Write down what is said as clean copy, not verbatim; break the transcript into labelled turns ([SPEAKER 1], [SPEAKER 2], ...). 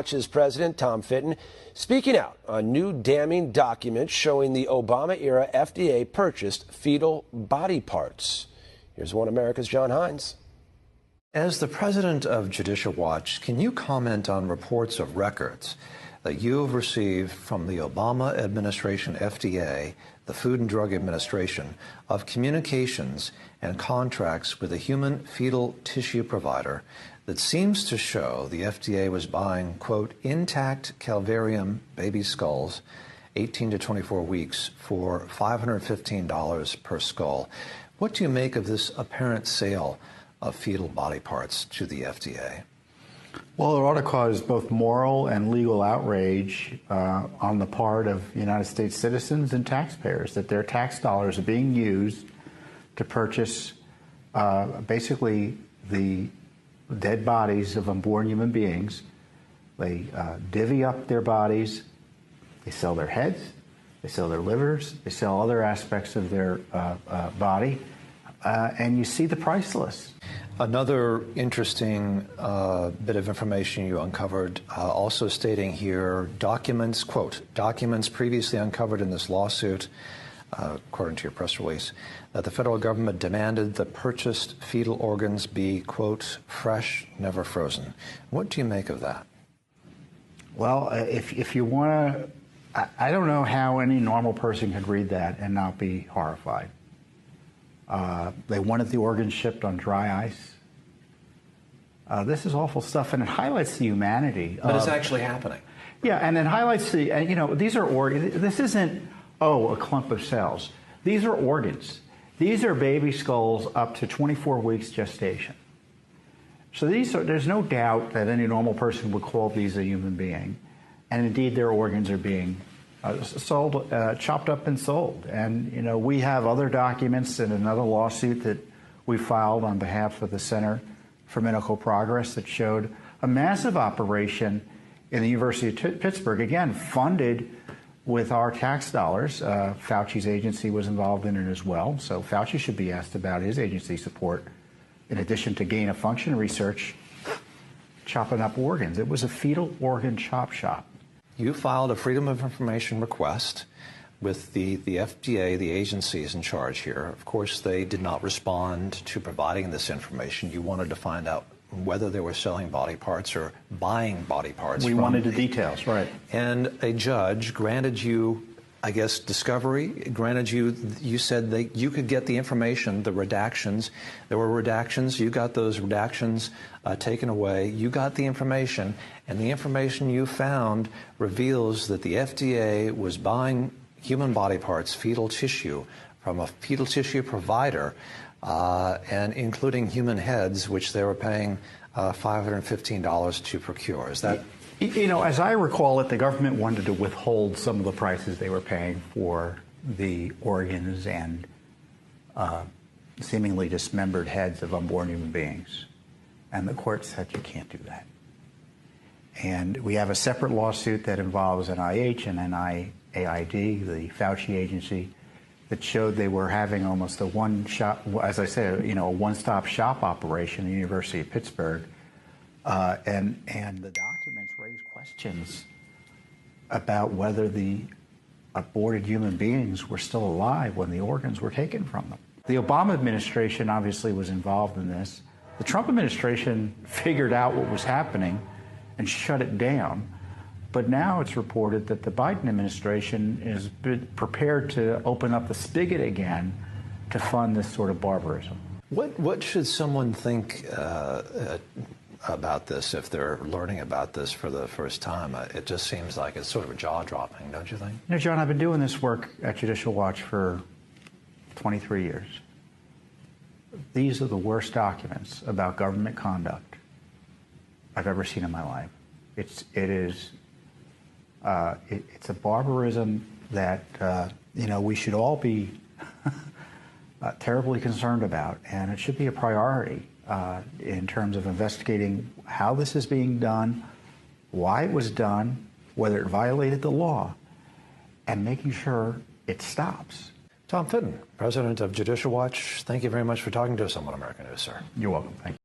[SPEAKER 1] Watch's president, Tom Fitton, speaking out on new damning documents showing the Obama-era FDA purchased fetal body parts. Here's One America's John Hines.
[SPEAKER 2] As the president of Judicial Watch, can you comment on reports of records that you have received from the Obama administration FDA, the Food and Drug Administration, of communications and contracts with a human fetal tissue provider that seems to show the FDA was buying, quote, intact calvarium baby skulls, 18 to 24 weeks, for $515 per skull? What do you make of this apparent sale of fetal body parts to the FDA?
[SPEAKER 3] Well, it ought to cause both moral and legal outrage on the part of United States citizens and taxpayers that their tax dollars are being used to purchase basically the dead bodies of unborn human beings. They divvy up their bodies, they sell their heads, they sell their livers, they sell other aspects of their body, and you see the price list.
[SPEAKER 2] Another interesting bit of information you uncovered, also stating here, documents, quote, documents previously uncovered in this lawsuit, according to your press release, that the federal government demanded the purchased fetal organs be, quote, fresh, never frozen. What do you make of that?
[SPEAKER 3] Well, if you want to, I don't know how any normal person could read that and not be horrified. They wanted the organs shipped on dry ice. This is awful stuff, and it highlights the humanity.
[SPEAKER 2] But it's actually happening.
[SPEAKER 3] Yeah, and it highlights the, you know, these are organs. This isn't, oh, a clump of cells. These are organs. These are baby skulls up to 24 weeks gestation. So these are, there's no doubt that any normal person would call these a human being. And indeed, their organs are being sold, chopped up and sold. And, you know, we have other documents in another lawsuit that we filed on behalf of the Center for Medical Progress that showed a massive operation in the University of Pittsburgh, again, funded with our tax dollars. Fauci's agency was involved in it as well. So Fauci should be asked about his agency support, in addition to gain-of-function research, chopping up organs. It was a fetal organ chop shop.
[SPEAKER 2] You filed a Freedom of Information request with the FDA, the agencies in charge here. Of course, they did not respond to providing this information. You wanted to find out whether they were selling body parts or buying body parts.
[SPEAKER 3] We wanted the details, right.
[SPEAKER 2] And a judge granted you, I guess, discovery, granted you said that you could get the information, the redactions. There were redactions. You got those redactions taken away. You got the information, and the information you found reveals that the FDA was buying human body parts, fetal tissue, from a fetal tissue provider, and including human heads, which they were paying $515 to procure. Is that?
[SPEAKER 3] You know, as I recall it, the government wanted to withhold some of the prices they were paying for the organs and seemingly dismembered heads of unborn human beings. And the court said, you can't do that. And we have a separate lawsuit that involves NIH and NIAID, the Fauci agency, that showed they were having almost a one-shop, as I said, you know, a one-stop shop operation at the University of Pittsburgh. And the documents raise questions about whether the aborted human beings were still alive when the organs were taken from them. The Obama administration obviously was involved in this. The Trump administration figured out what was happening and shut it down. But now it's reported that the Biden administration is prepared to open up the spigot again to fund this sort of barbarism.
[SPEAKER 2] What should someone think about this if they're learning about this for the first time? It just seems like it's sort of a jaw-dropping, don't you think?
[SPEAKER 3] You know, John, I've been doing this work at Judicial Watch for 23 years. These are the worst documents about government conduct I've ever seen in my life. It's a barbarism that you know, we should all be terribly concerned about, and it should be a priority in terms of investigating how this is being done, why it was done, whether it violated the law, and making sure it stops.
[SPEAKER 2] Tom Fitton, president of Judicial Watch, thank you very much for talking to us on One American News, sir.
[SPEAKER 3] You're welcome. Thank you.